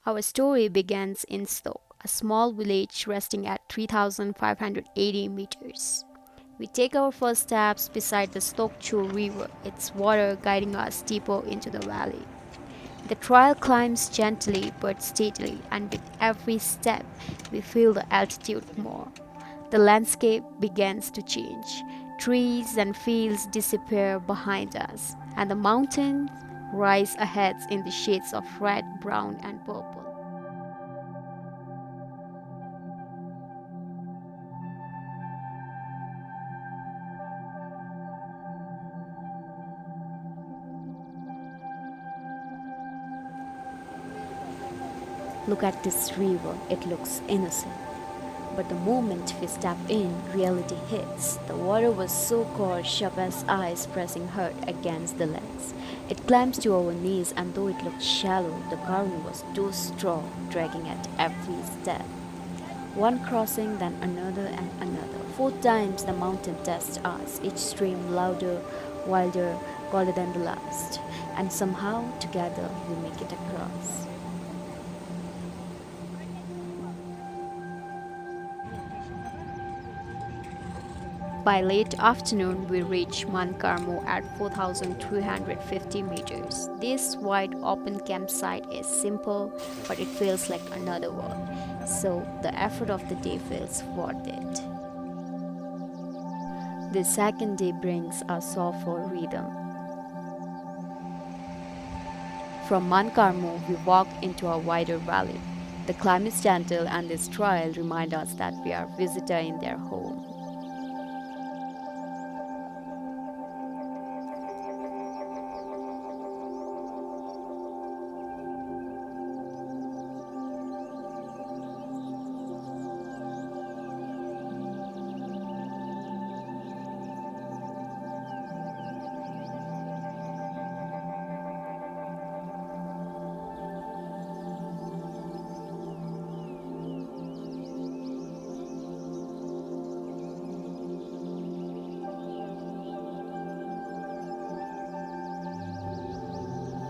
Our story begins in Stok, a small village resting at 3,580 meters. We take our first steps beside the Stokcho River, its water guiding us deeper into the valley. The trail climbs gently but steadily, and with every step, we feel the altitude more. The landscape begins to change. Trees and fields disappear behind us, and the mountains rise ahead in the shades of red, brown, and purple. Look at this river, it looks innocent. But the moment we step in, reality hits. The water was so cold, sharp as ice pressing hard against the legs. It climbs to our knees, and though it looked shallow, the current was too strong, dragging at every step. One crossing, then another and another. 4 times the mountain tests us, each stream louder, wilder, colder than the last. And somehow, together, we make it across. By late afternoon, we reach Mankarmo at 4,350 meters. This wide open campsite is simple, but it feels like another world. So the effort of the day feels worth it. The second day brings a soulful rhythm. From Mankarmo, we walk into a wider valley. The climb is gentle, and this trail reminds us that we are visitor in their home.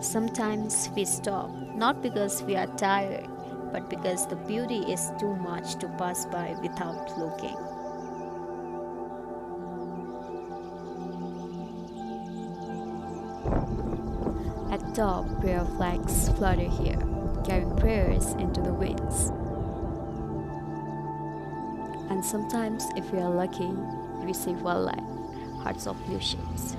Sometimes we stop, not because we are tired, but because the beauty is too much to pass by without looking. At top, prayer flags flutter here, carrying prayers into the winds. And sometimes, if we are lucky, we see wildlife, hearts of blue ships.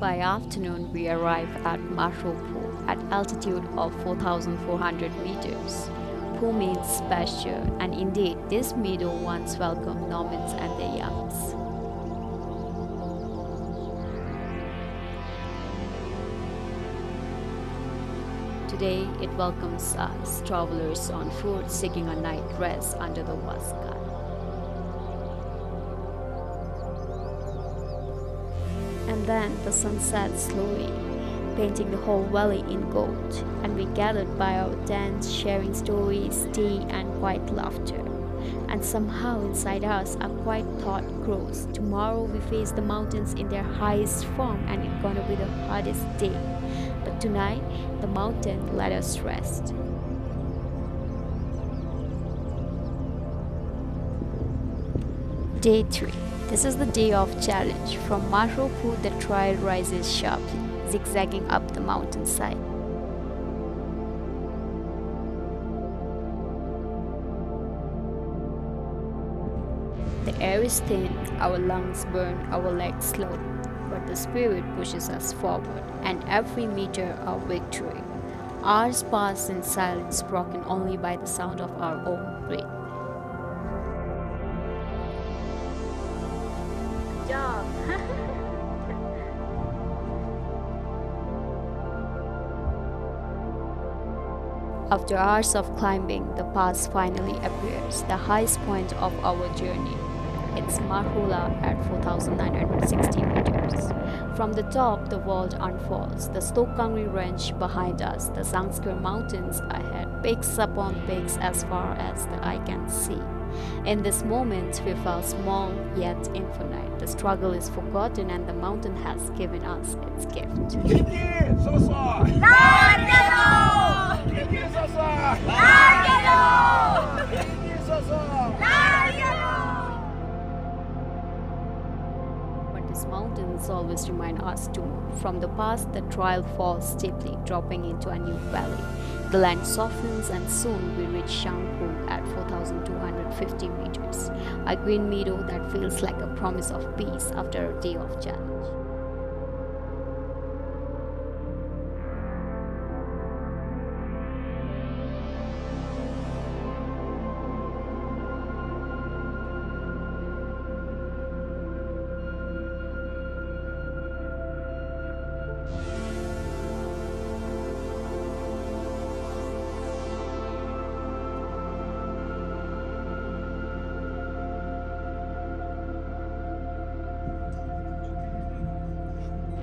By afternoon, we arrive at Mashopu at altitude of 4,400 meters. Pu means pasture, and indeed, this meadow once welcomed nomads and their youngs. Today, it welcomes us, travelers on foot seeking a night rest under the vast sky. And then the sun sets slowly, painting the whole valley in gold, and we gathered by our tents, sharing stories, tea, and quiet laughter. And somehow inside us, a quiet thought grows. Tomorrow we face the mountains in their highest form, and it's gonna be the hardest day. But tonight, the mountain let us rest. Day 3. This is the day of challenge. From Mashopu, the trail rises sharply, zigzagging up the mountainside. The air is thin, our lungs burn, our legs slow, but the spirit pushes us forward, and every meter a victory. Hours pass in silence, broken only by the sound of our own breath. Job. After hours of climbing, the pass finally appears, the highest point of our journey. It's Marhula at 4,960 meters. From the top, the world unfolds. The Stokangri Range behind us, the Zangskar Mountains ahead, peaks upon peaks as far as the eye can see. In this moment, we felt small yet infinite. The struggle is forgotten and the mountain has given us its gift. But these mountains always remind us to move. From the past, the trail falls steeply, dropping into a new valley. The land softens and soon we reach Shanghu at 4,250 meters, a green meadow that feels like a promise of peace after a day of challenge.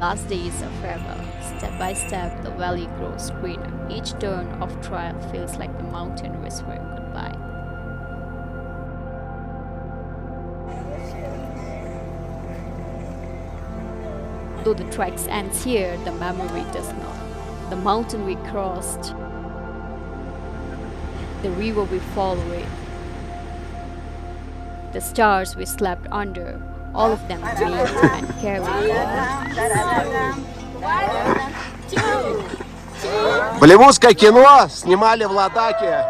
Last day is a farewell. Step by step, the valley grows greener. Each turn of trail feels like the mountain whispering goodbye. Though the trek ends here, the memory does not. The mountain we crossed, the river we followed, the stars we slept under, all of them remained and carried on. Болливудское кино снимали в Ладаке.